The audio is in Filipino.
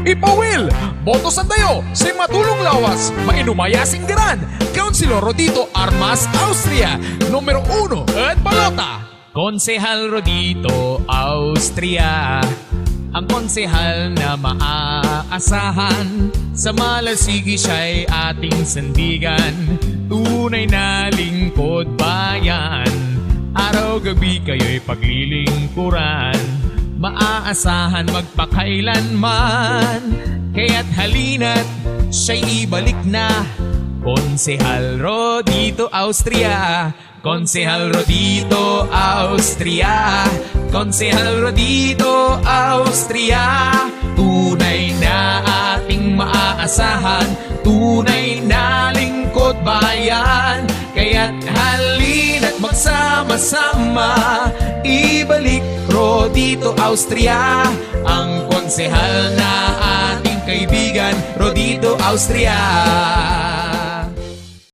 Ipawil, boto sa dayo, si Matulong Lawas, mainumaya singdiran, Councilor Rodito Armas, Austria, numero 1 at balota. Konsehal Rodito, Austria, ang konsehal na maaasahan. Sa Malasigi siya'y ating sandigan, tunay na lingkod bayan. Araw-gabi kayo'y paglilingkuran, maaasahan magpakailanman. Kaya't halina't siya'y ibalik na, Konsehal Rodito, Austria. Konsehal Rodito, Austria. Konsehal Rodito, Austria. Tunay na ating maaasahan, tunay na lingkod bayan. Kaya't halina't magsama-sama, ibalik Rodito, Austria. Ang konsehal na ating kaibigan, Rodito, Austria.